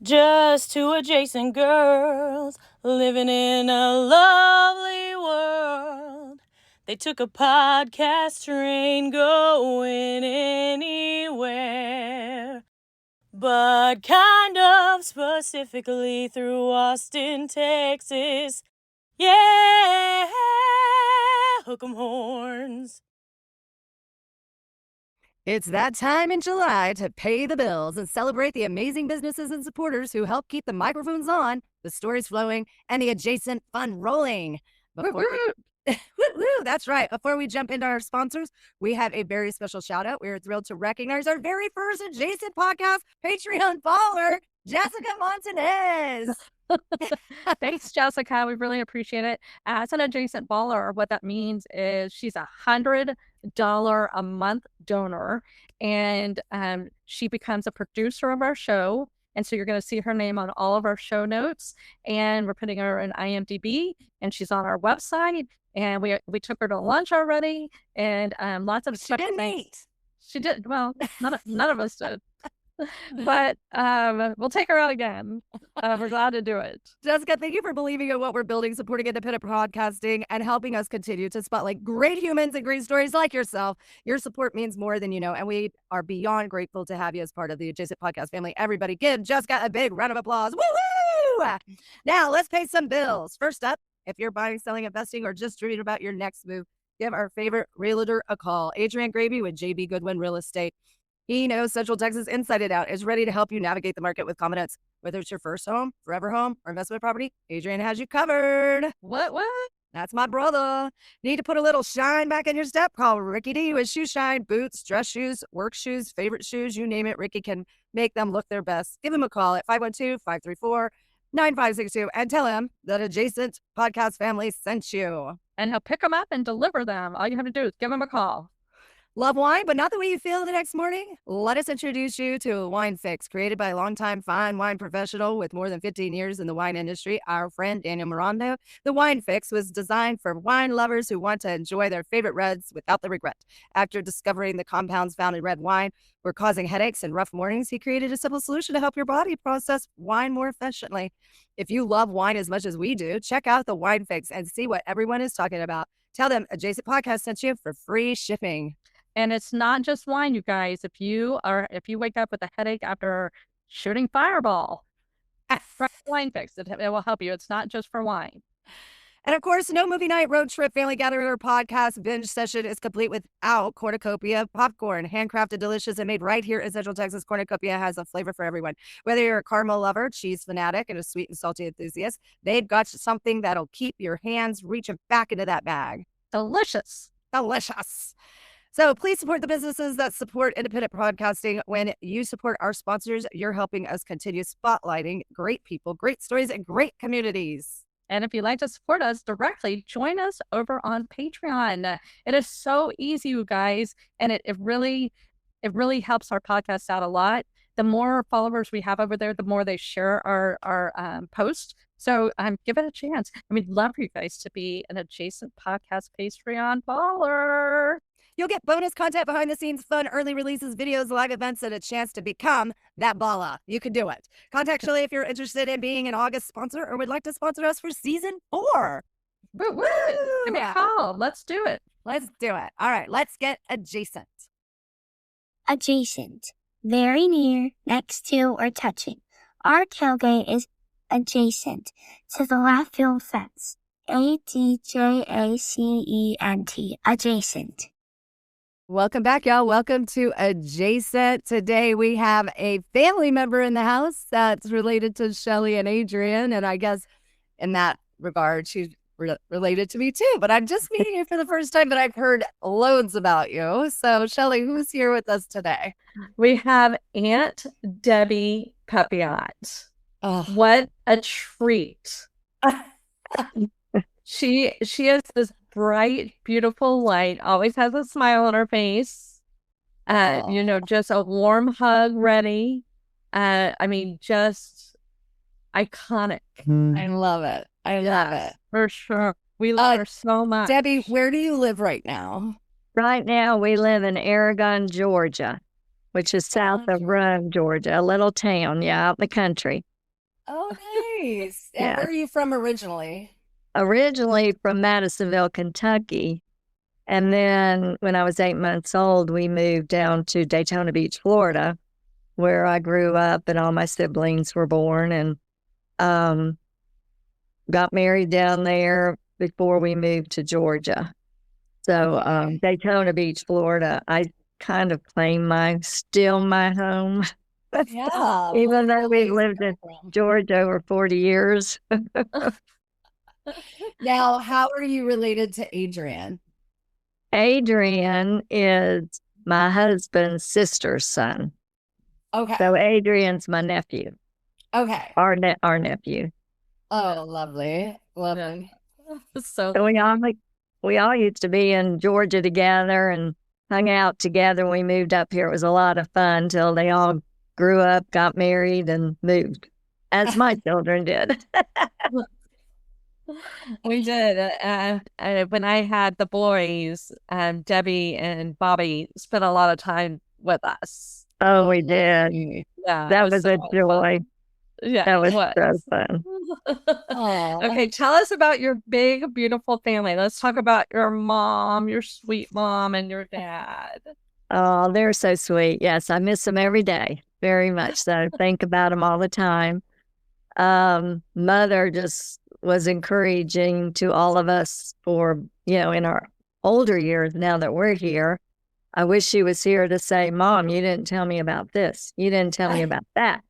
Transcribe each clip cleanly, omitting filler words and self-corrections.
Just two adjacent girls living in a lovely world. They took a podcast train going anywhere, but kind of specifically through Austin, Texas. Yeah, hook 'em horns. It's that time in July to pay the bills and celebrate the amazing businesses and supporters who help keep the microphones on, the stories flowing, and the adjacent fun rolling. That's right. Before we jump into our sponsors, we have a very special shout out. We are thrilled to recognize our very first adjacent podcast Patreon follower, Jessica Montanez. Thanks, Jessica. We really appreciate it. As an adjacent baller, what that means is she's $100 a month donor, and she becomes a producer of our show. And so you're going to see her name on all of our show notes, and we're putting her in IMDb, and she's on our website. And we took her to lunch already, and lots of She didn't eat. She did. Well, none of us did. But we'll take her out again. We're glad to do it. Jessica, thank you for believing in what we're building, supporting independent podcasting, and helping us continue to spotlight great humans and great stories like yourself. Your support means more than you know, and we are beyond grateful to have you as part of the Adjacent Podcast family. Everybody give Jessica a big round of applause. Woo-hoo! Now, let's pay some bills. First up, if you're buying, selling, investing, or just dreaming about your next move, give our favorite realtor a call. Adrian Graby with JB Goodwin Real Estate. He knows Central Texas inside and out, is ready to help you navigate the market with confidence. Whether it's your first home, forever home, or investment property, Adrian has you covered. What? That's my brother. Need to put a little shine back in your step? Call Ricky D with Shoe Shine, boots, dress shoes, work shoes, favorite shoes, you name it. Ricky can make them look their best. Give him a call at 512-534-9562 and tell him that Adjacent Podcast family sent you. And he'll pick them up and deliver them. All you have to do is give him a call. Love wine, but not the way you feel the next morning? Let us introduce you to Wine Fix, created by a longtime fine wine professional with more than 15 years in the wine industry, our friend Daniel Miranda. The Wine Fix was designed for wine lovers who want to enjoy their favorite reds without the regret. After discovering the compounds found in red wine were causing headaches and rough mornings, he created a simple solution to help your body process wine more efficiently. If you love wine as much as we do, check out the Wine Fix and see what everyone is talking about. Tell them Adjacent Podcast sent you for free shipping. And it's not just wine, you guys. If you wake up with a headache after shooting Fireball, try Wine Fix. It will help you. It's not just for wine. And of course, no movie night, road trip, family gathering, or podcast binge session is complete without Cornucopia popcorn. Handcrafted, delicious, and made right here in Central Texas, Cornucopia has a flavor for everyone. Whether you're a caramel lover, cheese fanatic, and a sweet and salty enthusiast, they've got something that'll keep your hands reaching back into that bag. Delicious. Delicious. So please support the businesses that support independent podcasting. When you support our sponsors, you're helping us continue spotlighting great people, great stories, and great communities. And if you'd like to support us directly, join us over on Patreon. It is so easy, you guys, and it really helps our podcast out a lot. The more followers we have over there, the more they share our posts. So give it a chance. And we'd love for you guys to be an Adjacent Podcast Patreon baller. You'll get bonus content, behind the scenes fun, early releases, videos, live events, and a chance to become that baller. You can do it. Contact Shelly if you're interested in being an August sponsor or would like to sponsor us for season 4. Woo! Give me a call. Let's do it. Let's do it. All right, let's get adjacent. Adjacent. Very near, next to, or touching. Our tailgate is adjacent to the left field fence. ADJACENT. Adjacent. Welcome back, y'all. Welcome to Adjacent. Today we have a family member in the house that's related to Shelly and Adrian, and I guess in that regard, she's related to me too. But I'm just meeting you for the first time, but I've heard loads about you. So, Shelly, who's here with us today? We have Aunt Debbie Pepiot. Oh, what a treat! She is this bright, beautiful light, always has a smile on her face. Just a warm hug ready. Just iconic. I love it. I love it. For sure. We love her so much. Debbie, where do you live right now? Right now, we live in Aragon, Georgia. which is south of Rome, Georgia, a little town, out in the country. Oh, nice. And Yeah. where are you from originally? Originally from Madisonville, Kentucky. And then when I was 8 months old, we moved down to Daytona Beach, Florida, where I grew up and all my siblings were born, and got married down there before we moved to Georgia. So Daytona Beach, Florida, I kind of claim still my home. Yeah. Even though we lived in Georgia over 40 years. Now, how are you related to Adrian? Adrian is my husband's sister's son. Okay. So Adrian's my nephew, Okay. our nephew. Oh, lovely. Lovely. So So we all used to be in Georgia together and hung out together when we moved up here. It was a lot of fun till they all grew up, got married, and moved, as my children did. we did. When I had the boys, Debbie and Bobby spent a lot of time with us. Oh, we did. Yeah, That it was so a joy. fun. Yeah, That was it so fun. Aw. Okay, tell us about your big, beautiful family. Let's talk about your mom, your sweet mom, and your dad. Oh, they're so sweet. Yes, I miss them every day, very much so. Think about them all the time. Mother just was encouraging to all of us for, in our older years now that we're here. I wish she was here to say, Mom, you didn't tell me about this. You didn't tell me about that.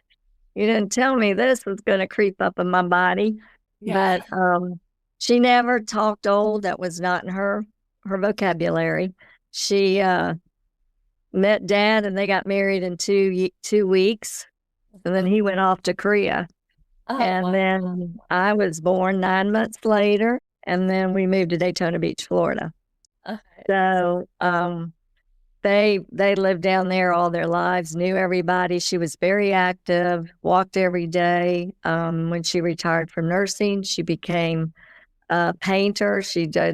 You didn't tell me this was going to creep up in my body. Yeah. But she never talked old. That was not in her vocabulary. She met Dad and they got married in 2 weeks. And then he went off to Korea. And then I was born 9 months later. And then we moved to Daytona Beach, Florida. Okay. So they lived down there all their lives, knew everybody. She was very active, walked every day. When she retired from nursing, she became a painter.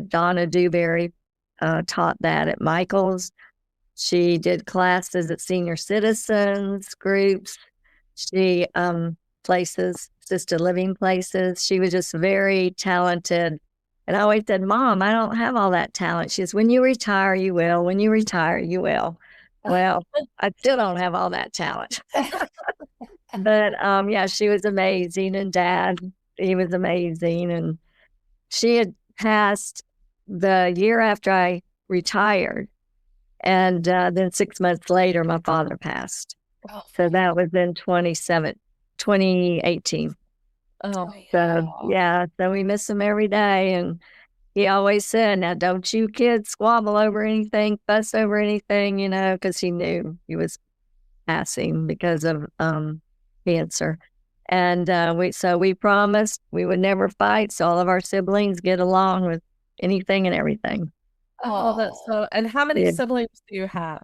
Donna Dewberry taught that at Michael's. She did classes at senior citizens groups. She assisted living places. She was just very talented. And I always said, Mom, I don't have all that talent. She says, when you retire, you will. When you retire, you will. Well, I still don't have all that talent. But yeah, she was amazing. And Dad, he was amazing. And she had passed the year after I retired. And then 6 months later, my father passed. Oh, So that was in 2018. Oh, So yeah, so we miss him every day. And he always said, now don't you kids squabble over anything, fuss over anything, because he knew he was passing because of cancer. And we promised we would never fight, so all of our siblings get along with anything and everything. oh, that's so. And how many Yeah. siblings do you have?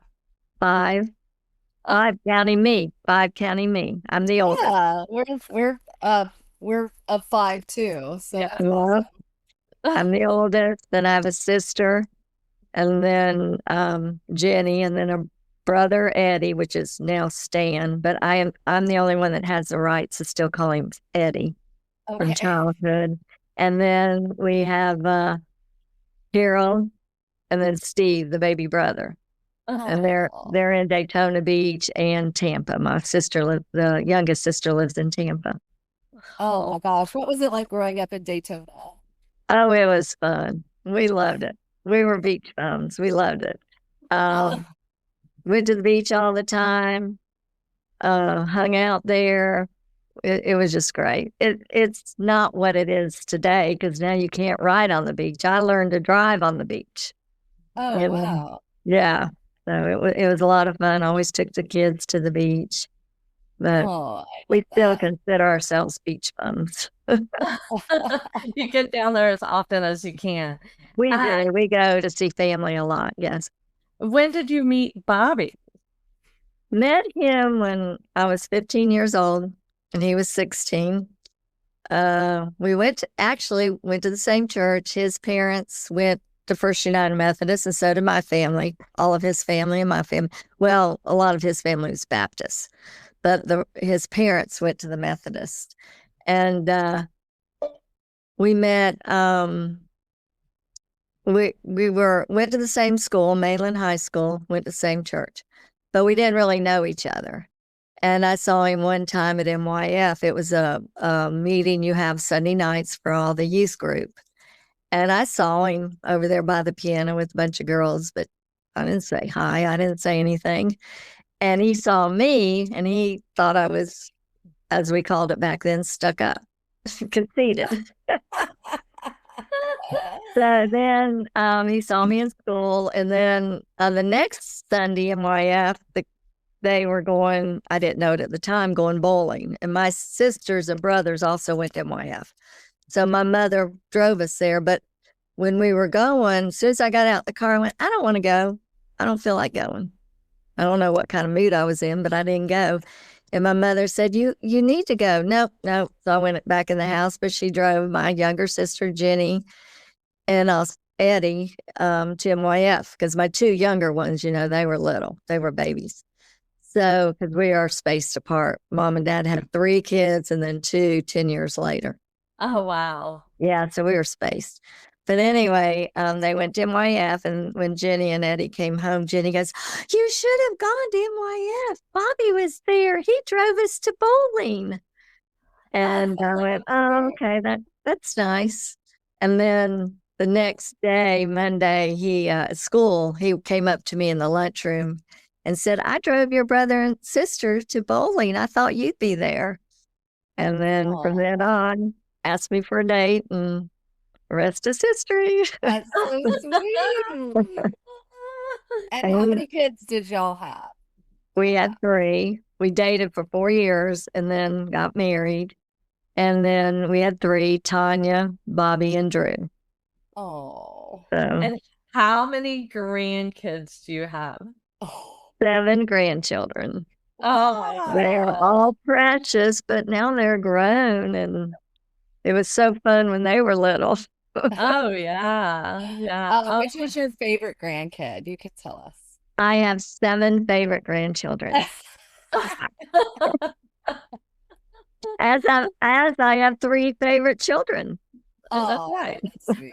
5 counting me. 5 counting me. I'm the oldest. Yeah, we're of 5 too. So Yeah. that's awesome. I'm the oldest. Then I have a sister, and then Jenny, and then a brother Eddie, which is now Stan. But I'm the only one that has the rights to still call him Eddie from Okay. childhood. And then we have Carol, and then Steve, the baby brother. And they're in Daytona Beach and Tampa. My sister the youngest sister lives in Tampa. Oh my gosh, what was it like growing up in Daytona? Oh, it was fun. We loved it. We were beach bums. We loved it. Went to the beach all the time. Hung out there. It was just great. It's not what it is today because now you can't ride on the beach. I learned to drive on the beach. Oh, And, wow. Yeah. So it was a lot of fun. Always took the kids to the beach. But Oh, we still consider ourselves beach bums. You get down there as often as you can. We do. We go to see family a lot. Yes. When did you meet Bobby? Met him when I was 15 years old and he was 16. We went to the same church. His parents went to First United Methodist, and so did my family, all of his family and my family. Well, a lot of his family was Baptist, but his parents went to the Methodist. And we met, we went to the same school, Mainland High School, went to the same church, but we didn't really know each other. And I saw him one time at MYF. It was a meeting you have Sunday nights for all the youth group. And I saw him over there by the piano with a bunch of girls, but I didn't say hi. I didn't say anything. And he saw me and he thought I was, as we called it back then, stuck up, conceited. So then he saw me in school. And then the next Sunday in YF, they were going, I didn't know it at the time, going bowling. And my sisters and brothers also went to YF. So my mother drove us there. But when we were going, as soon as I got out the car, I went, I don't want to go. I don't feel like going. I don't know what kind of mood I was in, but I didn't go. And my mother said, you need to go. Nope. So I went back in the house, but she drove my younger sister, Jenny, and Eddie to MYF, because my two younger ones, they were little. They were babies. So, because we are spaced apart. Mom and Dad had 3 kids and then 2 10 years later. Oh, wow. Yeah, so we were spaced. But anyway, they went to NYF, and when Jenny and Eddie came home, Jenny goes, you should have gone to NYF. Bobby was there. He drove us to bowling. And I went, oh, okay, that's nice. And then the next day, Monday, at school, he came up to me in the lunchroom and said, I drove your brother and sister to bowling. I thought you'd be there. And then from then on, asked me for a date, and the rest is history. That's so sweet. And how many kids did y'all have? We had 3. We dated for 4 years and then got married. And then we had 3, Tanya, Bobby, and Drew. Oh. So, And how many grandkids do you have? 7 grandchildren. Oh, They're all precious, but now they're grown, and it was so fun when they were little. oh yeah. Yeah. Which was your favorite grandkid? You could tell us. I have 7 favorite grandchildren. As I have 3 favorite children. That's right.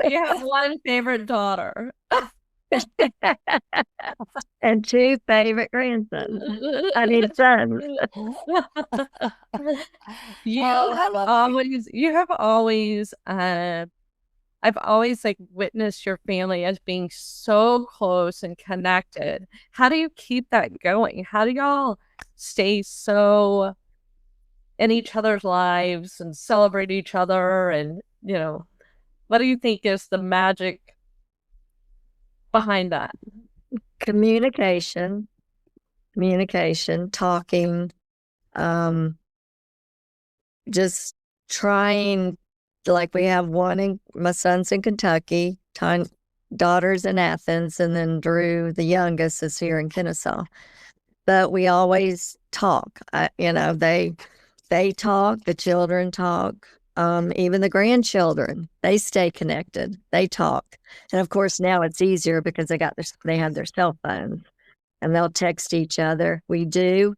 You have 1 favorite daughter. And 2 favorite grandsons. I mean, sons. I've always witnessed your family as being so close and connected. How do you keep that going? How do y'all stay so in each other's lives and celebrate each other? And, what do you think is the magic behind that? Communication, talking, just trying, like we have my son's in Kentucky, daughter's in Athens, and then Drew, the youngest, is here in Kennesaw. But we always talk. They talk, the children talk. Even the grandchildren, they stay connected. They talk. And of course, now it's easier because they have their cell phones and they'll text each other. We do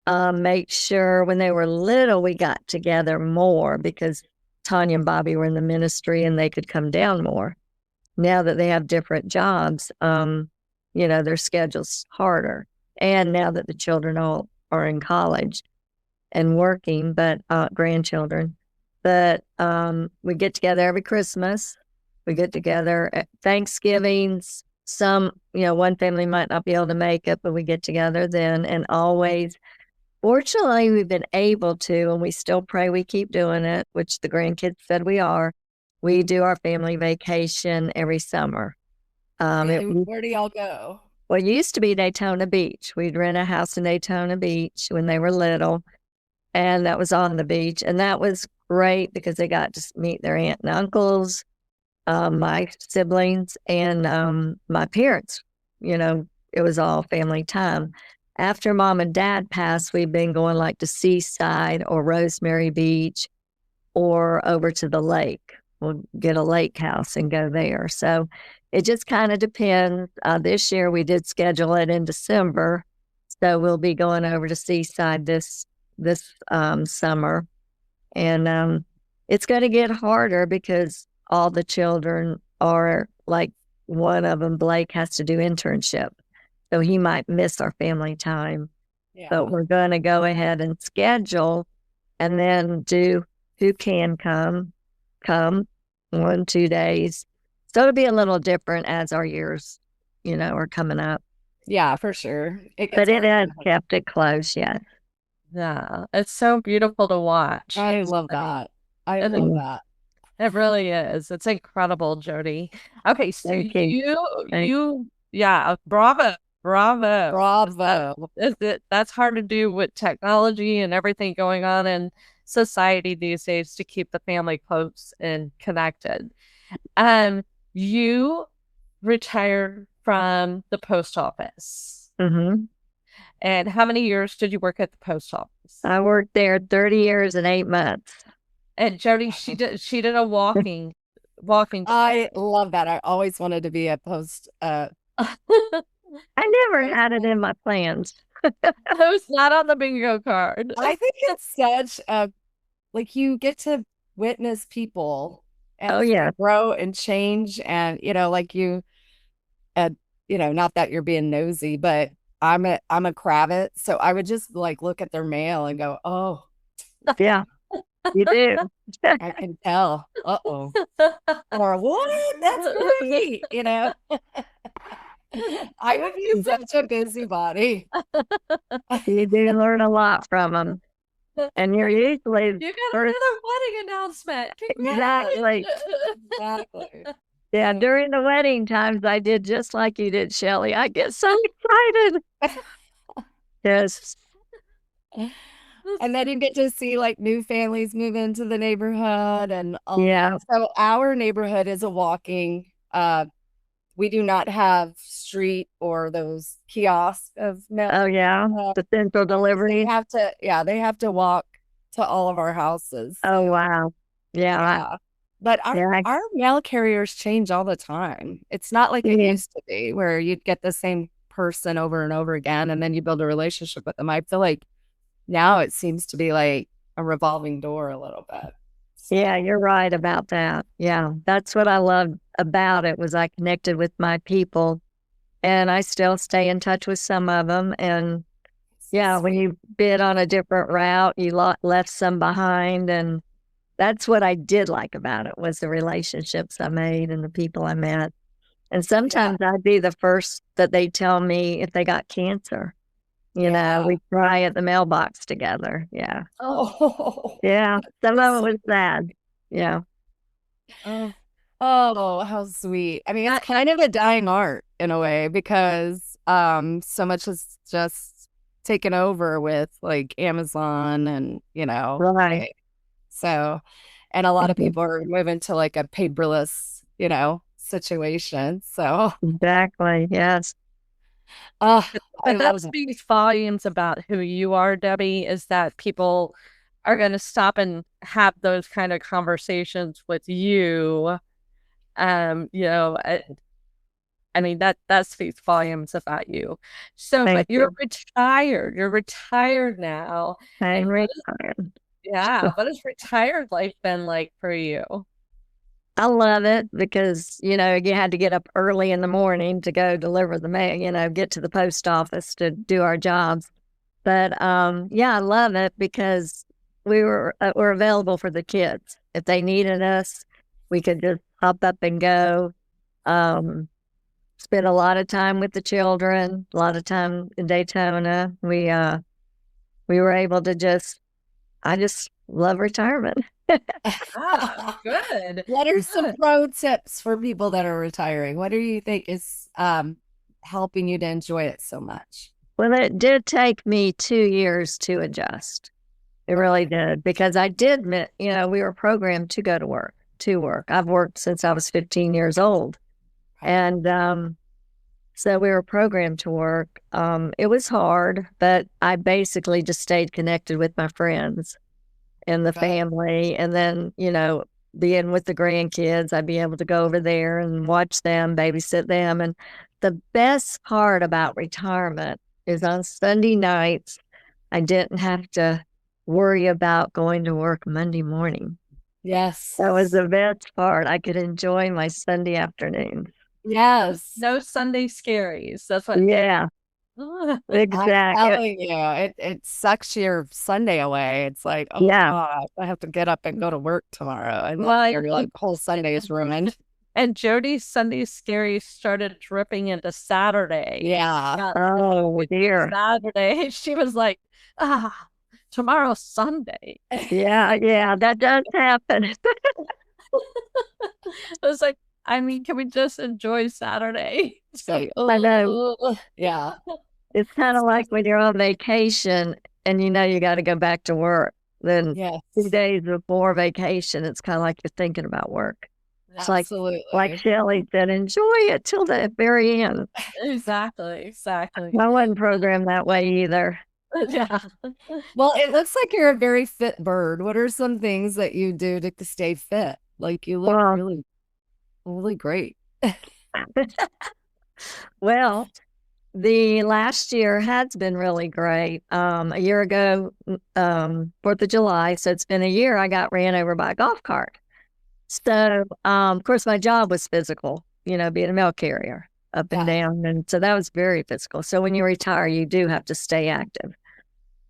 make sure when they were little, we got together more because Tanya and Bobby were in the ministry and they could come down more. Now that they have different jobs, their schedule's harder. And now that the children all are in college and working, but grandchildren. But we get together every Christmas. We get together at Thanksgivings. Some, one family might not be able to make it, but we get together then. And always, fortunately, we've been able to, and we still pray we keep doing it, which the grandkids said we are. We do our family vacation every summer. Where do y'all go? Well, it used to be Daytona Beach. We'd rent a house in Daytona Beach when they were little. And that was on the beach. And that was great because they got to meet their aunt and uncles, my siblings, and my parents. It was all family time. After Mom and Dad passed, we've been going to Seaside or Rosemary Beach or over to the lake. We'll get a lake house and go there. So it just kind of depends. This year we did schedule it in December, so we'll be going over to Seaside this summer, and it's going to get harder because all the children are like, one of them, Blake, has to do internship, so he might miss our family time. Yeah. But we're going to go ahead and schedule, and then do who can come 1-2 days. So it'll be a little different as our years, are coming up. Yeah, for sure. But it has kept it close, yes. Yeah, it's so beautiful to watch. I love that. I love that. It really is. It's incredible, Jody. Okay, so Thank you. yeah, bravo. Bravo. That's hard to do with technology and everything going on in society these days to keep the family close and connected. You retired from the post office. Mm-hmm. And how many years did you work at the post office? I worked there 30 years and 8 months. And Jody, she did a walking. I love that. I always wanted to be a post. I never had it in my plans. It was not on the bingo card. I think it's such a, like, you get to witness people and grow and change, and not that you're being nosy, but I'm a Kravitz, so I would just like look at their mail and go, oh yeah, you do. I can tell. Uh-oh. Or what? That's great. I would be such a busybody. You do learn a lot from them. And you're usually... You got another wedding announcement. Exactly. Exactly. Yeah, during the wedding times, I did just like you did, Shelly. I get so excited. Yes. And then you get to see like new families move into the neighborhood, and yeah. So our neighborhood is a walking. We do not have street or those kiosks of mail. Oh yeah, the central delivery. They have to walk to all of our houses. Oh wow, yeah. But our mail carriers change all the time. It's not like it used to be, where you'd get the same person over and over again, and then you build a relationship with them. I feel like now it seems to be like a revolving door a little bit. So. Yeah, you're right about that. Yeah, that's what I loved about it, was I connected with my people, and I still stay in touch with some of them. And yeah, when you bid on a different route, you left some behind, and that's what I did like about it, was the relationships I made and the people I met. And sometimes I'd be the first that they tell me if they got cancer. We cry at the mailbox together. Yeah. Oh. Yeah. Some of it was sad. Yeah. Oh, how sweet. I mean, it's kind of a dying art in a way, because so much is just taken over with like Amazon and, Right. So, and a lot of people are moving to like a paperless, situation. So exactly. Yes. But that speaks volumes about who you are, Debbie, is that people are going to stop and have those kind of conversations with you. I mean, that speaks volumes about you. So, but you're retired. You're retired now. I'm retired. Yeah. What has retired life been like for you? I love it because, you had to get up early in the morning to go deliver the mail, get to the post office to do our jobs. But, I love it because we're available for the kids. If they needed us, we could just hop up and go. Spend a lot of time with the children, a lot of time in Daytona. We were able to I just love retirement. Good. What are some pro tips for people that are retiring? What do you think is helping you to enjoy it so much? Well, it did take me 2 years to adjust. It really did, because I did, we were programmed to go to work. I've worked since I was 15 years old. And so we were programmed to work. It was hard, but I basically just stayed connected with my friends and the family. And then, being with the grandkids. I'd be able to go over there and watch them, babysit them. And the best part about retirement is on Sunday nights, I didn't have to worry about going to work Monday morning. Yes. That was the best part. I could enjoy my Sunday afternoon. Yes. No Sunday scaries. That's what. Yeah, I'm exactly. telling you, it sucks your Sunday away. It's like, oh Yeah. God, I have to get up and go to work tomorrow. And Well, your like whole Sunday is ruined. And Jody's Sunday scaries started dripping into Saturday. Yeah. Oh, dear. Saturday. She was like, tomorrow's Sunday. Yeah, that does happen. I was like, I mean, can we just enjoy Saturday? So, I know. yeah. It's kind of like when you're on vacation and you know you got to go back to work. Then Yes. 2 days before vacation, it's kind of like you're thinking about work. It's Absolutely. like Shelly said, enjoy it till the very end. Exactly. I wasn't programmed that way either. Yeah. Well, it looks like you're a very fit bird. What are some things that you do to stay fit? Like you look Well- really, really great. Well, the last year has been really great. A year ago, 4th of July, so it's been a year, I got ran over by a golf cart. So, of course, my job was physical, being a mail carrier up and down. And so that was very physical. So when you retire, you do have to stay active.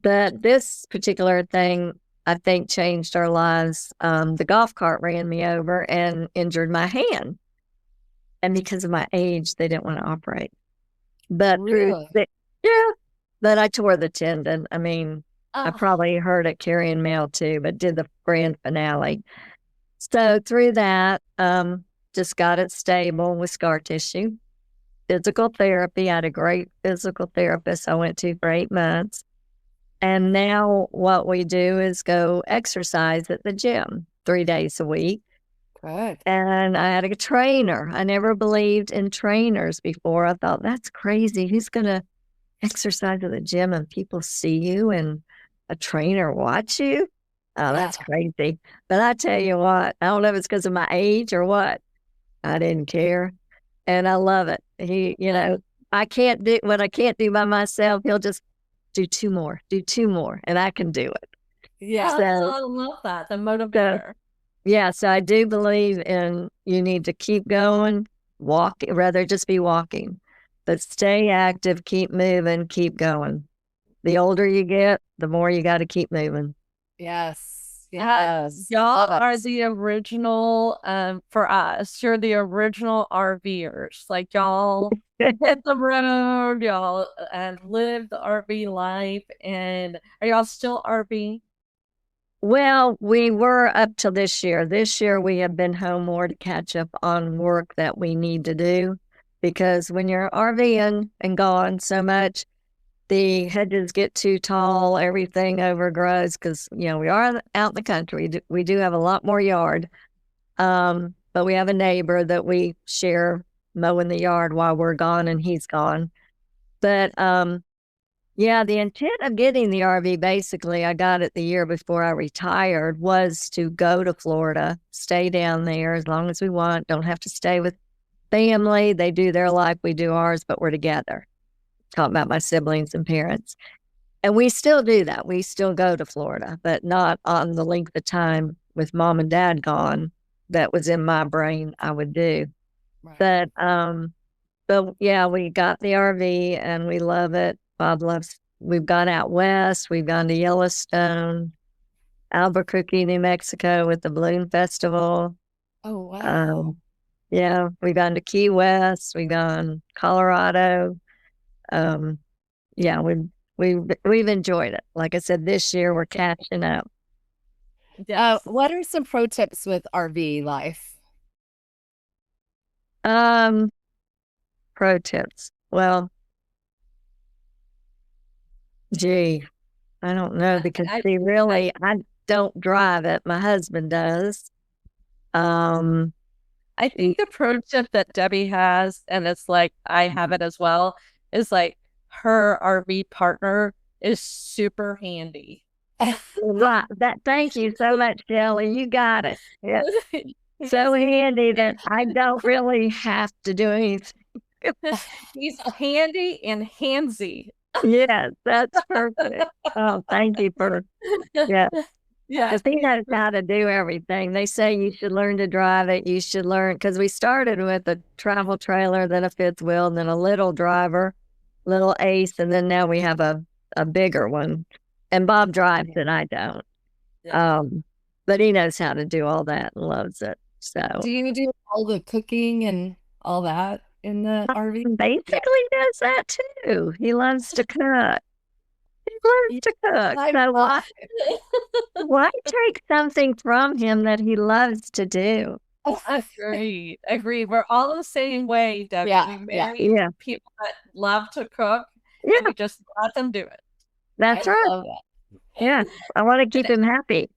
But this particular thing, I think, changed our lives. The golf cart ran me over and injured my hand. And because of my age, they didn't want to operate. But Really? but I tore the tendon. I mean, I probably hurt it carrying mail too, but did the grand finale. So through that, just got it stable with scar tissue. Physical therapy. I had a great physical therapist I went to for 8 months. And now what we do is go exercise at the gym 3 days a week. Good. And I had a trainer. I never believed in trainers before. I thought, that's crazy. Who's going to exercise at the gym and people see you and a trainer watch you? Oh, that's crazy. But I tell you what, I don't know if it's because of my age or what. I didn't care. And I love it. I can't do what I can't do by myself. He'll just do 2 more, and I can do it. Yeah. So- I love that. The motivator. Yeah, so I do believe in you need to keep going, rather just be walking, but stay active, keep moving, keep going. The older you get, the more you got to keep moving. Yes. Yes. Y'all Love it. are the original, for us, you're the original RVers. Like y'all hit the road, y'all live the RV life. And are y'all still RV? Well, we were up till this year. This year we have been home more to catch up on work that we need to do, because when you're RVing and gone so much, the hedges get too tall, everything overgrows because, we are out in the country. We do have a lot more yard, but we have a neighbor that we share mowing the yard while we're gone and he's gone. But the intent of getting the RV, basically, I got it the year before I retired, was to go to Florida, stay down there as long as we want, don't have to stay with family. They do their life, we do ours, but we're together. Talking about my siblings and parents. And we still do that. We still go to Florida, but not on the length of time with mom and dad gone that was in my brain I would do. Right. But yeah, we got the RV and we love it. Bob loves, we've gone out west, we've gone to Yellowstone, Albuquerque, New Mexico with the Balloon Festival. Oh, wow. Yeah, we've gone to Key West, we've gone Colorado. We've enjoyed it. Like I said, this year we're catching up. What are some pro tips with RV life? Pro tips. Well, gee, I don't know because I don't drive it. My husband does. I think the pro tip that Debbie has, and it's like I have it as well, is like her RV partner is super handy. Right. Thank you so much, Shelly. You got it. Yeah. So handy that I don't really have to do anything. He's handy and handsy. Yes, that's perfect. Oh, thank you for, yeah. Yeah. Because he knows how to do everything. They say you should learn to drive it. You should learn, because we started with a travel trailer, then a fifth wheel, and then a little driver, little Ace, and then now we have a bigger one. And Bob drives it, I don't. Yeah. But he knows how to do all that and loves it. So Do you do all the cooking and all that in the RV? basically does that too. He loves to cook. He loves to cook. So why take something from him that he loves to do? Agreed. We're all the same way, Debbie. Yeah, We yeah. marry people that love to cook, Yeah, and we just let them do it. that's I right. love that. Yeah, I want to keep him happy.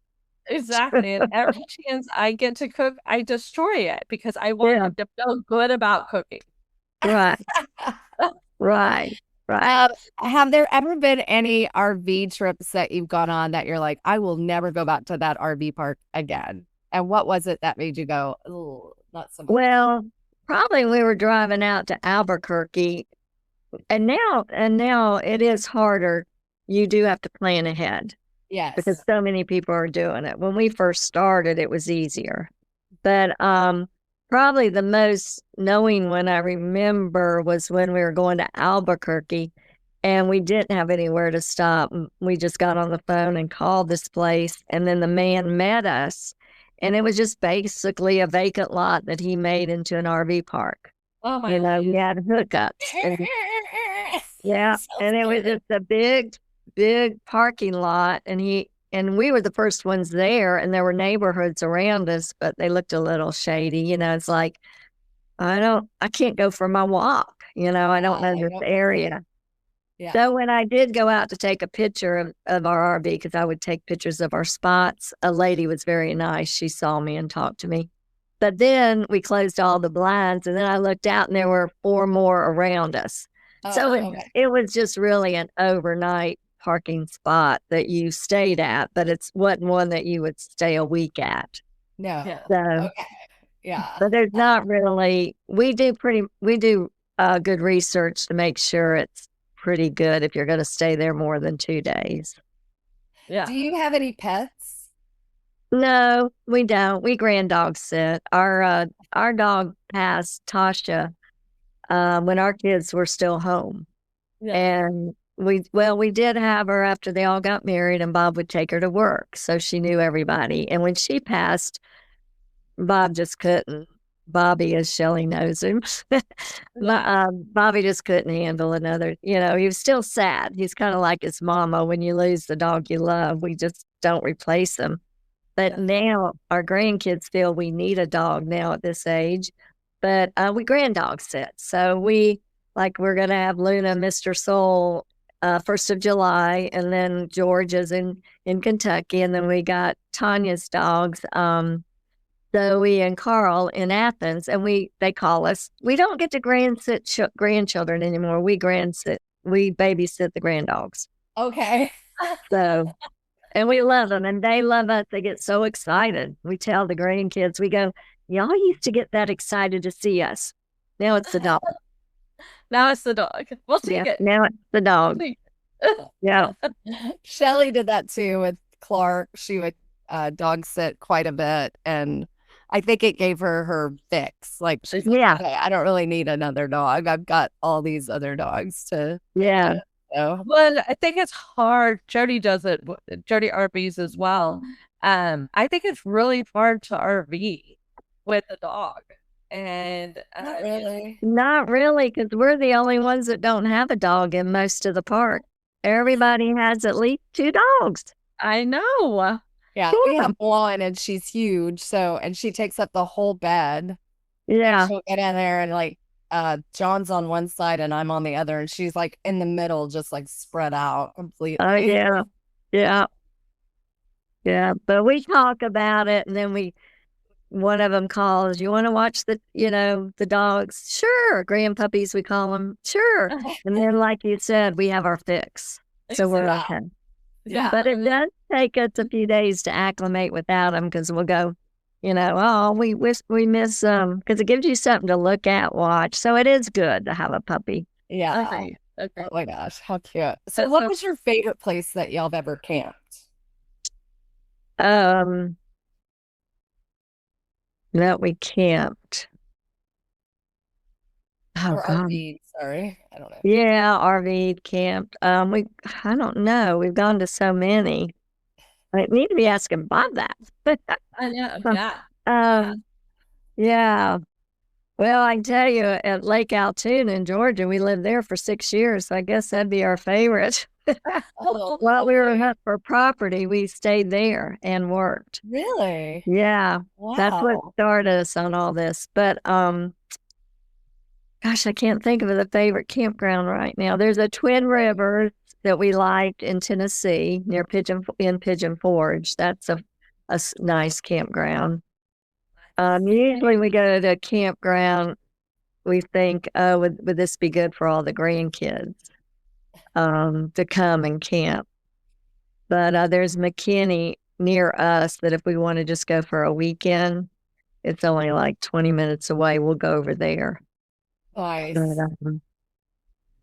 Exactly. And every chance I get to cook, I destroy it because I want Yeah. him to feel good about cooking. Right, right. Have there ever been any RV trips that you've gone on that you're like, I will never go back to that RV park again? And what was it that made you go, oh, not so much? Well, probably we were driving out to Albuquerque, and now it is harder. You do have to plan ahead. Yes. Because so many people are doing it. When we first started, it was easier. But probably the most knowing one I remember was when we were going to Albuquerque and we didn't have anywhere to stop. We just got on the phone and called this place, and then the man met us, and it was just basically a vacant lot that he made into an RV park. Oh my You know, he had hookups. And, yeah, and it was just a big parking lot, and we were the first ones there, and there were neighborhoods around us, but they looked a little shady. You know, it's like I can't go for my walk. You know, I don't know this area. Yeah. So when I did go out to take a picture of our RV, because I would take pictures of our spots, a lady was very nice. She saw me and talked to me. But then we closed all the blinds, and then I looked out, and there were 4 more around us. So it was just really an overnight parking spot that you stayed at, but it wasn't one that you would stay a week at. No. Yeah. So, Yeah. but there's not really, we do good research to make sure it's pretty good if you're going to stay there more than 2 days. Yeah. Do you have any pets? No, we don't. We grand dog sit. Our dog passed, Tasha, when our kids were still home. Yeah. And we did have her after they all got married, and Bob would take her to work. So she knew everybody. And when she passed, Bob just couldn't. Bobby, as Shelly knows him, Bobby just couldn't handle another. You know, he was still sad. He's kind of like his mama. When you lose the dog you love, we just don't replace them. But now our grandkids feel we need a dog now at this age. But we grand dog sit. So we're going to have Luna, Mr. Soul, 1st of July, and then George is in Kentucky. And then we got Tanya's dogs, Zoe and Carl in Athens. And they call us. We don't get to grandchildren anymore. We babysit the grand dogs. Okay. So, and we love them, and they love us. They get so excited. We tell the grandkids, we go, y'all used to get that excited to see us. Now it's the dog. Now it's the dog. We'll take it. Now it's the dog. Yeah. Shelly did that too with Clark. She would dog sit quite a bit, and I think it gave her fix. Like, she's like, okay, I don't really need another dog. I've got all these other dogs to. Yeah. Well, I think it's hard. Jody does it. Jody RVs as well. I think it's really hard to RV with a dog. And not really, because we're the only ones that don't have a dog in most of the park. Everybody has at least 2 dogs. I know. Yeah, we have one, and she's huge. So, and she takes up the whole bed. Yeah, she'll get in there, and like John's on one side, and I'm on the other, and she's like in the middle, just like spread out completely. Oh yeah. But we talk about it, and then one of them calls, you want to watch the dogs? Sure. Grandpuppies, we call them. Sure. And then, like you said, we have our fix. So we're okay. Yeah. But it take us a few days to acclimate without them because we'll go, oh, we miss them because it gives you something to look at, watch. So it is good to have a puppy. Yeah. Okay. Okay. Oh my gosh, how cute. So That's what so- was your favorite place that y'all have ever camped? That we camped. Oh Or God. RV, sorry. I don't know. Yeah, RV camped. I don't know. We've gone to so many. I need to be asking Bob that. I know. Um, Yeah. Yeah. Well, I can tell you at Lake Altoona in Georgia, we lived there for 6 years. So I guess that'd be our favorite. Oh, While we were hunting for property, we stayed there and worked. really? Yeah. That's what Wow. started us on all this. But gosh, I can't think of the favorite campground right now. There's a Twin Rivers that we liked in Tennessee near Pigeon Forge. That's a nice campground. Usually we go to a campground. We think, would this be good for all the grandkids to come and camp? But there's McKinney near us that if we want to just go for a weekend, it's only like 20 minutes away. We'll go over there. Nice. But,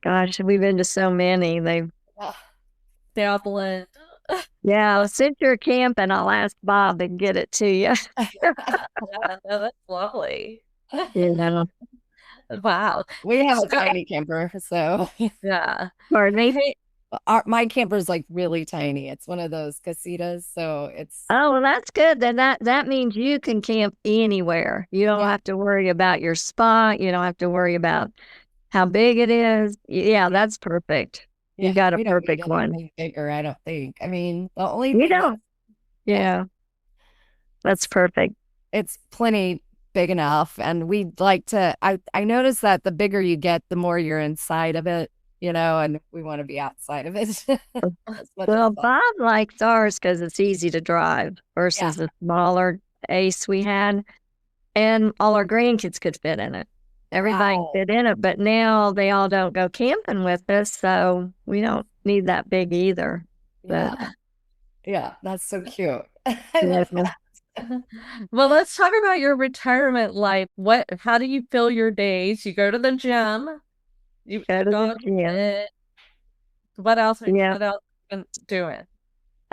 gosh, we've been to so many. They all blend. Yeah, since you're camping, I'll ask Bob and get it to you. Yeah, no, that's lovely. Wow. We have a So- tiny camper, so Yeah. Pardon me? Hey, my camper is like really tiny. It's one of those casitas, so it's Oh, well, that's good. Then that means you can camp anywhere. You don't Yeah. have to worry about your spot. You don't have to worry about how big it is. Yeah, that's perfect. You got a we don't need perfect one. anything bigger, I don't think. I mean, the only You thing don't. Yeah, that's perfect. it's plenty big enough, and we'd like to. I noticed that the bigger you get, the more you're inside of it, and we want to be outside of it. as much as Well, possible. Bob likes ours because it's easy to drive versus the smaller Ace we had. And all our grandkids could fit in it. Everybody Wow. fit in it, but now they all don't go camping with us, so we don't need that big either. But Yeah, that's so cute. I yeah, love that. Well, let's talk about your retirement life. How do you fill your days? You go to the gym. You Go to the gym. fit. What else? Yeah. What else have you been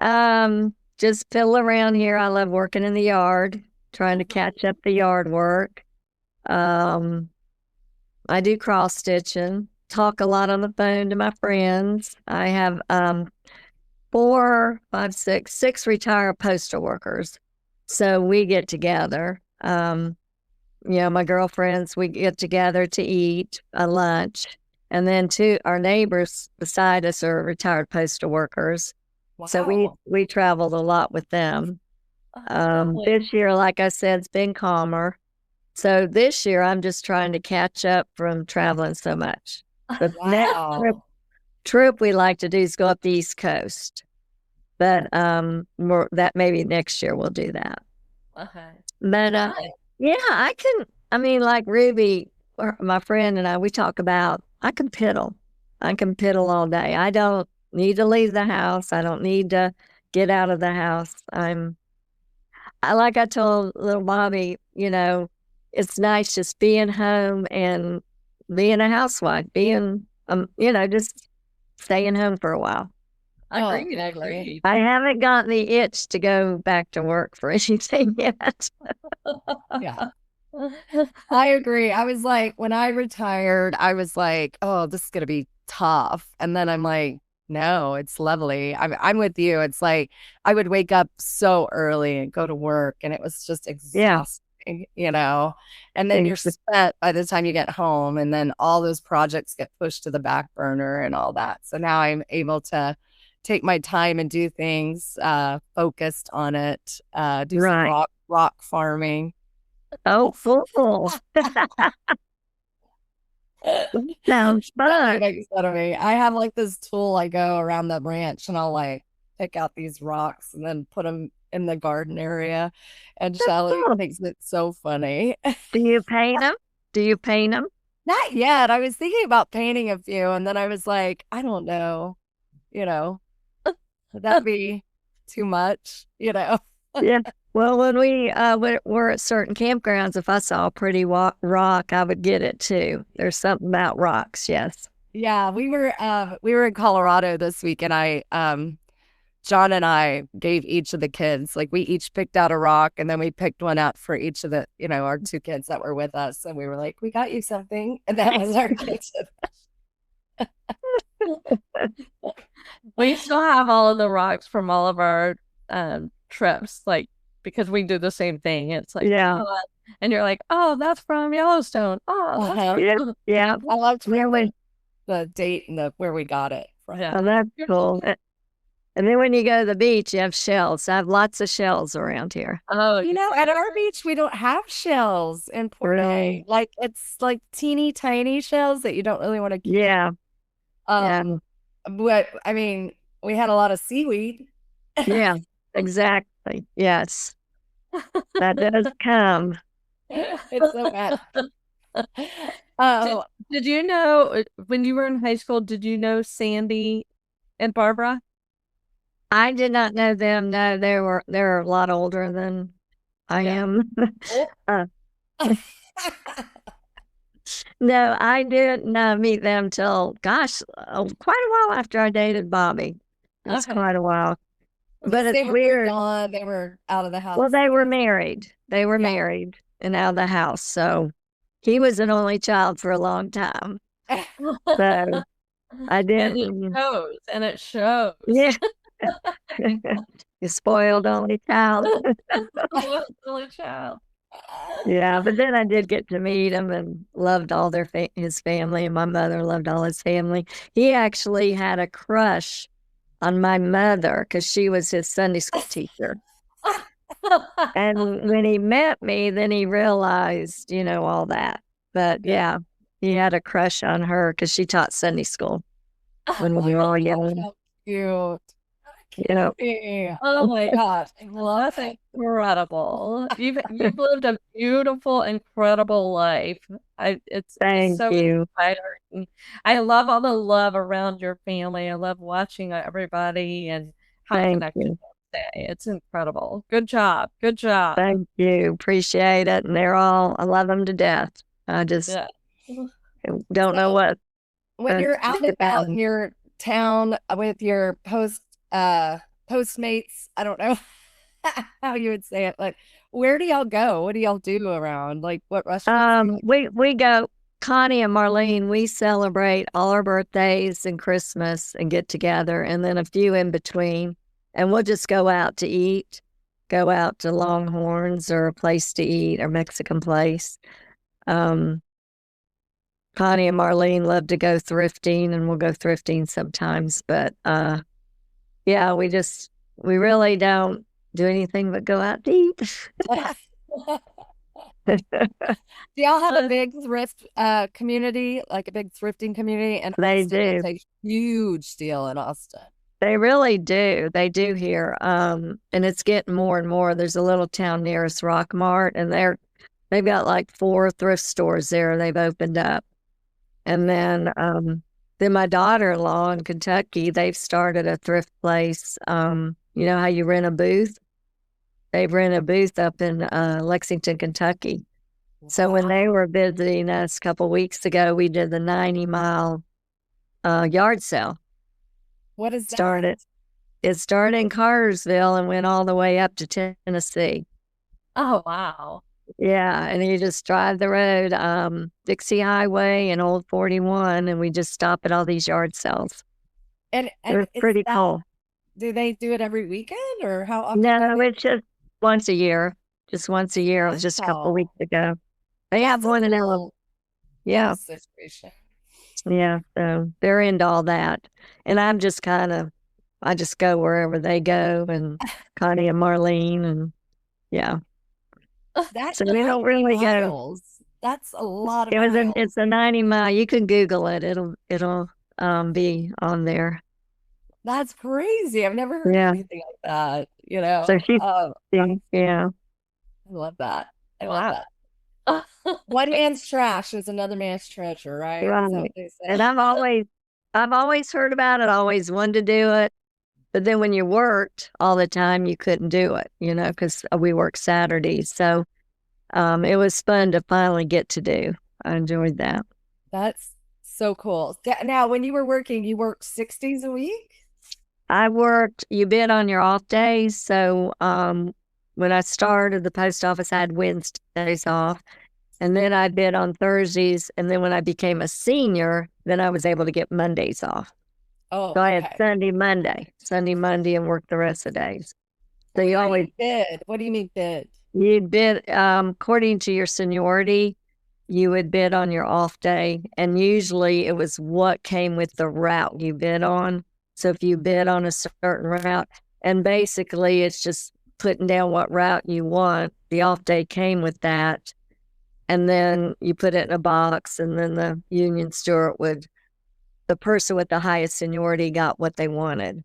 doing? Just fiddle around here. I love working in the yard, trying to catch up the yard work. I do cross stitching, talk a lot on the phone to my friends. I have 6 retired postal workers. So we get together. My girlfriends, we get together to eat a lunch. And then our neighbors beside us are retired postal workers. So we traveled a lot with them. This year, like I said, it's been calmer. So this year, I'm just trying to catch up from traveling so much. The next trip we like to do is go up the East Coast. But that maybe next year we'll do that. Okay. But like Ruby, my friend and I, we talk about, I can piddle. I can piddle all day. I don't need to leave the house. I don't need to get out of the house. I told little Bobby, it's nice just being home and being a housewife, being, just staying home for a while. Agreed. Agreed. I haven't gotten the itch to go back to work for anything yet. Yeah. I agree. I was like, when I retired, I was like, oh, this is going to be tough. And then I'm like, no, it's lovely. I'm with you. It's like, I would wake up so early and go to work, and it was just exhausting, and then you're spent by the time you get home, and then all those projects get pushed to the back burner and all that. So now I'm able to take my time and do things focused on it, do some rock farming. Oh, cool. Sounds fun. Makes fun of me. I have like this tool. I go around the ranch and I'll like pick out these rocks and then put them in the garden area. And Shelly thinks it's so funny. Do you paint them? Not yet. I was thinking about painting a few, and then I was like, I don't know. That'd be too much, you know. Yeah. Well, when we were at certain campgrounds, if I saw a pretty rock, I would get it too. There's something about rocks. Yes. Yeah, we were in Colorado this week, and John and I gave each of the kids, like, we each picked out a rock, and then we picked one out for each of the, our two kids that were with us, and we were like, we got you something, and that was our gift. We still have all of the rocks from all of our trips, like, because we do the same thing. It's like, Yeah. oh, and you're like, oh, that's from Yellowstone. Oh, that's Yeah. I loved Really. the date and where we got it from. Yeah. Oh, that's cool. And then when you go to the beach, you have shells. I have lots of shells around here. Oh, At our beach, we don't have shells in Port Really? Like, it's like teeny tiny shells that you don't really want to keep. Yeah. But I mean, we had a lot of seaweed. Yeah. Exactly. Yes. That does come. It's so bad. Did you know when you were in high school, did you know Sandy and Barbara? I did not know them. No, they're a lot older than I am. No, I didn't meet them till, gosh, quite a while after I dated Bobby. It's quite a while. But they it's were weird. gone. They were out of the house. Well, they were married. They were married and out of the house. So he was an only child for a long time. So I didn't. And it shows. Yeah. You spoiled only child. Only child. Yeah, but then I did get to meet him and loved all his family, and my mother loved all his family. He actually had a crush on my mother because she was his Sunday school teacher. And when he met me, then he realized, all that. But yeah, he had a crush on her because she taught Sunday school when we were all young. How cute. Yeah. Oh my gosh, that's incredible. You've lived a beautiful, incredible life. It's Thank so you. inspiring. I love all the love around your family. I love watching everybody and how connected you stay. It's incredible. Good job. Good job. Thank you. Appreciate it. And I love them to death. I just don't know what. When you're out and about in your town with your Postmates, I don't know how you would say it, but where do y'all go? What do y'all do around? Like, what restaurants? We go, Connie and Marlene, we celebrate all our birthdays and Christmas and get together, and then a few in between, and we'll just go out to eat, go out to Longhorns or a place to eat or Mexican place. Connie and Marlene love to go thrifting, and we'll go thrifting sometimes, but yeah, we really don't do anything but go out to eat. Do y'all have a big thrift community, like a big thrifting community? And they do. It's a huge deal in Austin. They really do. They do here. And it's getting more and more. There's a little town near us, Rockmart, and they've got like 4 thrift stores there they've opened up. And then my daughter-in-law in Kentucky, they've started a thrift place. You know how you rent a booth? They rent a booth up in Lexington, Kentucky. Wow. So when they were visiting us a couple weeks ago, we did the 90-mile yard sale. What is that? It started in Cartersville and went all the way up to Tennessee. Oh, wow. Yeah, and you just drive the road, Dixie Highway and Old 41, and we just stop at all these yard sales. And it's pretty cool. Do they do it every weekend, or how often? No, it's just once a year. Just once a year. It was just a couple weeks ago. They have one in Illinois. Yeah. Situation. Yeah, so they're into all that. And I just go wherever they go, and Connie and Marlene, and yeah. So we don't really go. That's a lot of miles. It's a 90-mile. You can Google it. It'll be on there. That's crazy. I've never heard anything like that. So she's yeah. I love that. One man's trash is another man's treasure, right? Right. And I've always heard about it. Always wanted to do it, But then when you worked all the time, you couldn't do it, because we worked Saturdays. So it was fun to finally get to do. I enjoyed that. That's so cool. Now, when you were working, you worked 6 days a week? You bid on your off days. So when I started the post office, I had Wednesdays off. And then I bid on Thursdays. And then when I became a senior, then I was able to get Mondays off. Oh, So I had okay. Sunday, Monday, and worked the rest of the days. So you always bid. What do you mean bid? You'd bid according to your seniority. You would bid on your off day, and usually it was what came with the route you bid on. So if you bid on a certain route, and basically it's just putting down what route you want, the off day came with that, and then you put it in a box, and then the union steward the person with the highest seniority got what they wanted.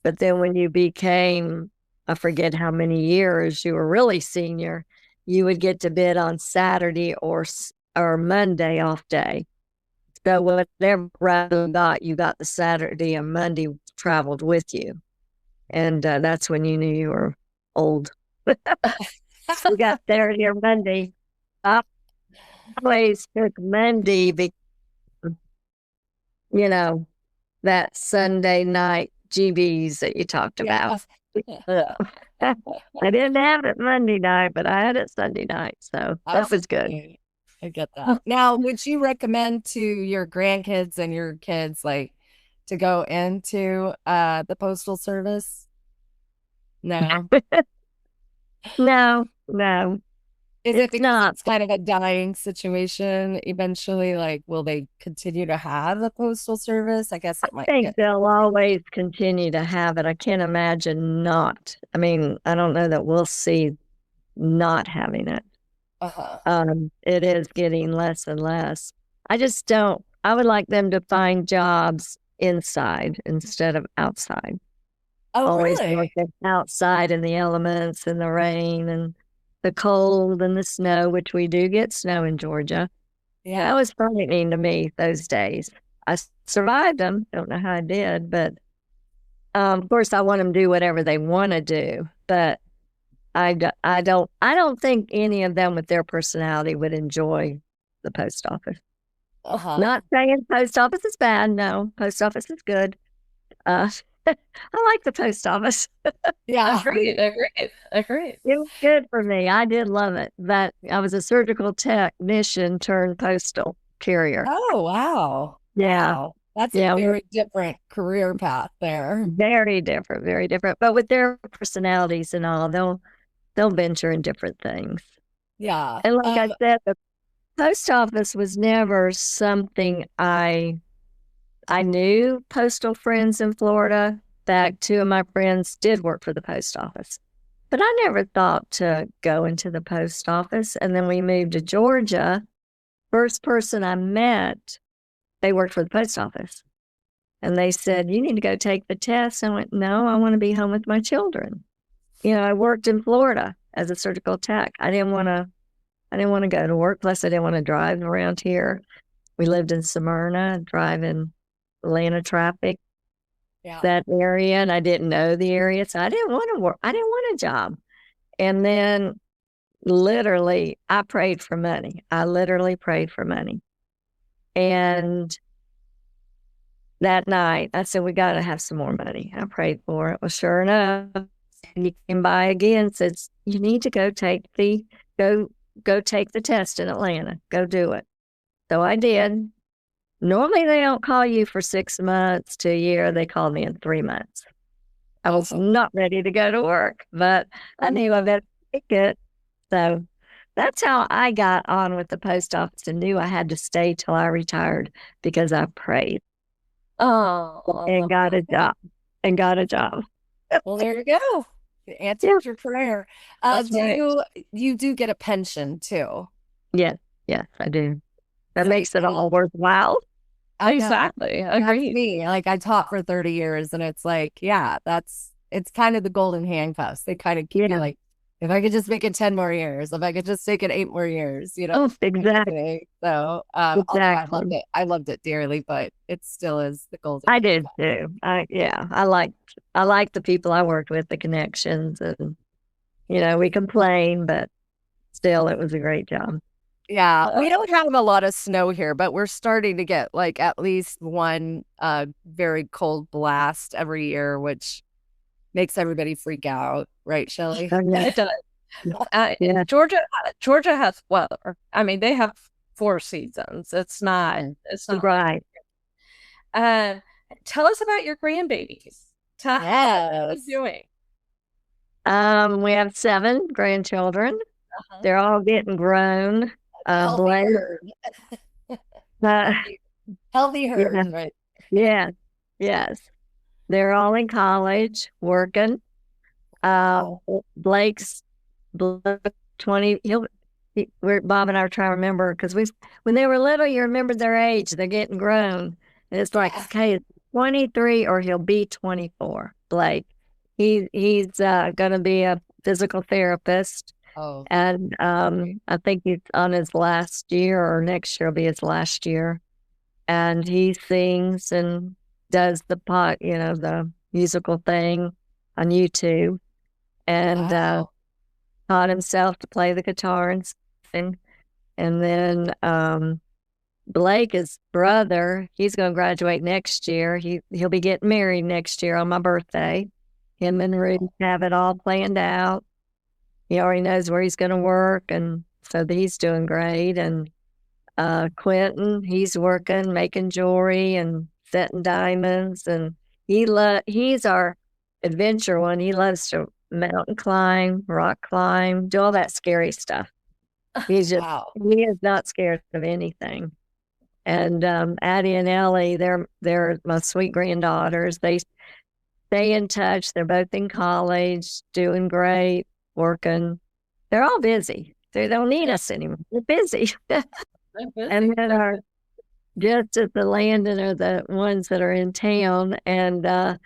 But then when you became, I forget how many years you were really senior, you would get to bid on Saturday or Monday off day. So whatever route you got the Saturday and Monday traveled with you. And that's when you knew you were old. We got Saturday or Monday. I always took Monday because, that Sunday night GBs that you talked about. Yeah. I didn't have it Monday night, but I had it Sunday night. So that was good. I get that. Now, would you recommend to your grandkids and your kids, like, to go into the Postal Service? No. No. Is it It's because not. it's kind of a dying situation eventually? Like, will they continue to have the Postal Service? I guess it might I think get... they'll always continue to have it. I can't imagine not. I mean, I don't know that we'll see not having it. It is getting less and less. I just don't. I would like them to find jobs inside instead of outside. Oh, Always really? working outside in the elements and the rain and the cold and the snow, which we do get snow in Georgia. Yeah. That was frightening to me those days. I survived them. Don't know how I did, but of course I want them to do whatever they want to do. But I don't think any of them with their personality would enjoy the post office. Not saying post office is bad. No, post office is good. I like the post office. Yeah. Agreed. It was good for me. I did love it. But I was a surgical technician turned postal carrier. Oh, wow. Yeah. Wow. That's a very different career path there. Very different, very different. But with their personalities and all, they'll venture in different things. Yeah. And like I said, the post office was never something I knew postal friends in Florida. In fact, 2 of my friends did work for the post office. But I never thought to go into the post office. And then we moved to Georgia. First person I met, they worked for the post office. And they said, "You need to go take the test." I went, "No, I want to be home with my children." I worked in Florida as a surgical tech. I didn't want to go to work. Plus, I didn't want to drive around here. We lived in Smyrna, driving Atlanta traffic, that area, and I didn't know the area, so I didn't want to work. I didn't want a job. And then, literally, I prayed for money. I literally prayed for money. And that night, I said, "We got to have some more money." I prayed for it. Well, sure enough, he came by again, said, "You need to go take the test in Atlanta. Go do it." So I did. Normally they don't call you for 6 months to a year. They called me in 3 months. I was not ready to go to work, but I knew I better take it. So that's how I got on with the post office and knew I had to stay till I retired because I prayed. And got a job. Well, there you go. You answered your prayer. You do get a pension too? Yes, I do. That makes it all worthwhile. Exactly. Agreed. Me. Like, I taught for 30 years and it's like, it's kind of the golden handcuffs. They kind of keep you like If I could just make it 10 more years, if I could just make it 8 more years, Oh, exactly. So, although I loved Exactly. it. I loved it dearly, but it still is the golden. I did too. I liked the people I worked with, the connections, and we complain, but still, it was a great job. Yeah, we don't have a lot of snow here, but we're starting to get like at least one very cold blast every year, which makes everybody freak out, right, Shelly? Oh, yeah. It does. Yeah. Georgia has weather. I mean, they have 4 seasons. It's not Right. Tell us about your grandbabies. What are you doing? We have 7 grandchildren. They're all getting grown. Blake, Healthy herd, yeah. right? Yeah. Yes. They're all in college, working. Blake's 20. Bob and I are trying to remember because when they were little, you remember their age. They're getting grown, and it's like, okay, it's 23 or he'll be 24. Blake, he's going to be a physical therapist. Oh, And I think he's on his last year, or next year will be his last year. And he sings and does the musical thing on YouTube, and taught himself to play the guitar and sing. And then Blake, his brother, he's going to graduate next year. He'll be getting married next year on my birthday. Him and Ruth have it all planned out. He already knows where he's going to work, and so he's doing great. And Quentin, he's working, making jewelry and setting diamonds, and he's our adventure one. He loves to mountain climb, rock climb, do all that scary stuff. He's just he is not scared of anything. And Addie and Ellie, they're my sweet granddaughters. They stay in touch. They're both in college, doing great, working. They're all busy. They don't need us anymore. They're busy. And then just at the Landon are the ones that are in town, and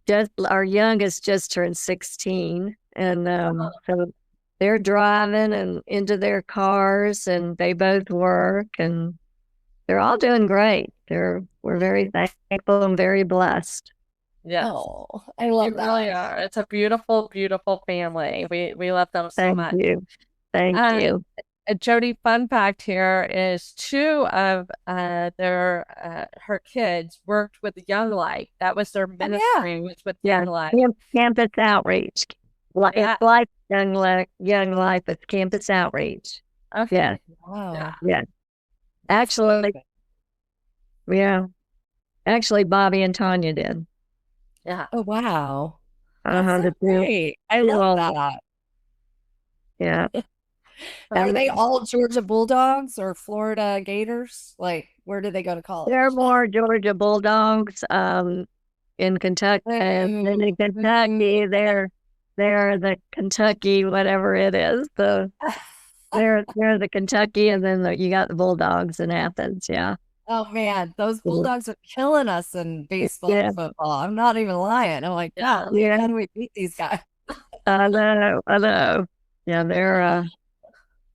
just our youngest just turned 16, and so they're driving and into their cars, and they both work, and they're all doing great. We're very thankful and very blessed. Yes. Oh, I love that. Really are. It's a beautiful, beautiful family. We love them so much. Thank you. Jody, fun fact here is 2 of her kids worked with Young Life. That was their ministry, was with Young Life. Campus outreach. It's like Young Life, it's campus outreach. Okay. Yeah. Wow. Yeah. Actually, Bobby and Tanya did. Yeah. Oh, wow. That's so great. I love that. Yeah. Are they all Georgia Bulldogs or Florida Gators? Like, where do they go to college? They're more Georgia Bulldogs in Kentucky. And then in Kentucky, they're the Kentucky, whatever it is. They're the Kentucky, and then you got the Bulldogs in Athens. Yeah. Oh, man. Those Bulldogs are killing us in baseball and football. I'm not even lying. I'm like, how do we beat these guys? I know. Yeah, they're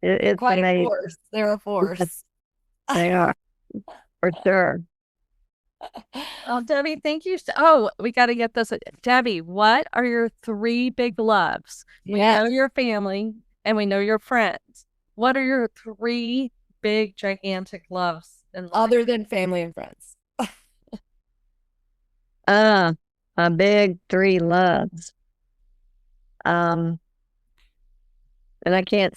it's quite a force. They're a force. They are, for sure. Oh, Debbie, thank you. We got to get this. Debbie, what are your 3 big loves? We know your family and we know your friends. What are your 3 big, gigantic loves in life? Other than family and friends? A big 3 loves. And I can't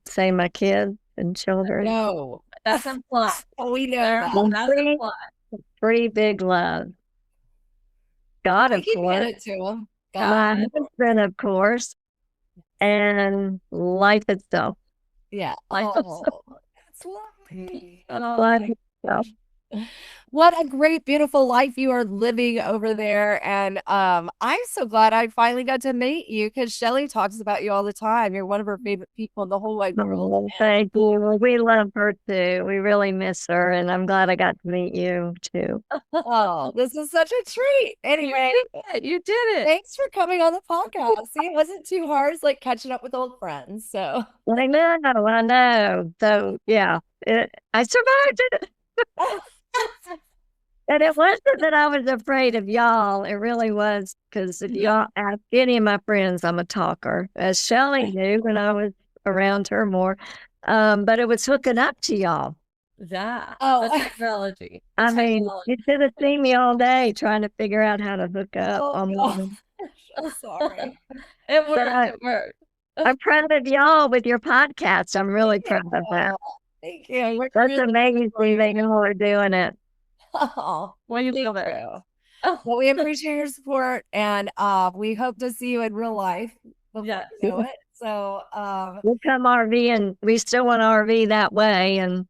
say my kids and children. No. That's implied. We know That's implied. 3 big loves. God, of course. It to them. My husband, of course. And life itself. Yeah. Life itself. That's lovely. Life itself. What a great, beautiful life you are living over there. And I'm so glad I finally got to meet you because Shelly talks about you all the time. You're one of her favorite people in the whole wide world. Oh, thank you. Well, we love her too. We really miss her, and I'm glad I got to meet you too. Oh, this is such a treat. Anyway, You did it. thanks for coming on the podcast. See, it wasn't too hard. It's like catching up with old friends. So I know. So yeah, I survived it. And it wasn't that I was afraid of y'all. It really was because if y'all ask any of my friends, I'm a talker, as Shelly knew when I was around her more. But it was hooking up to y'all. That. Oh. The technology. I mean, you should have seen me all day trying to figure out how to hook up. I'm sorry. It worked. I- It worked. I'm proud of y'all with your podcast. I'm really proud of that. Thank you. We're That's really amazing that y'all are doing it. Oh, When you thank love it. you. Oh, Well, we appreciate your support, and we hope to see you in real life before yeah. you know it. So, We'll come RV, and we still want to RV that way and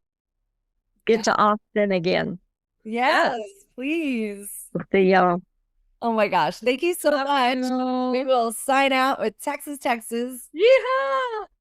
get to Austin again. yes, please. We'll see y'all. Oh my gosh, thank you so much. No. We will sign out with Texas, Texas. Yeehaw!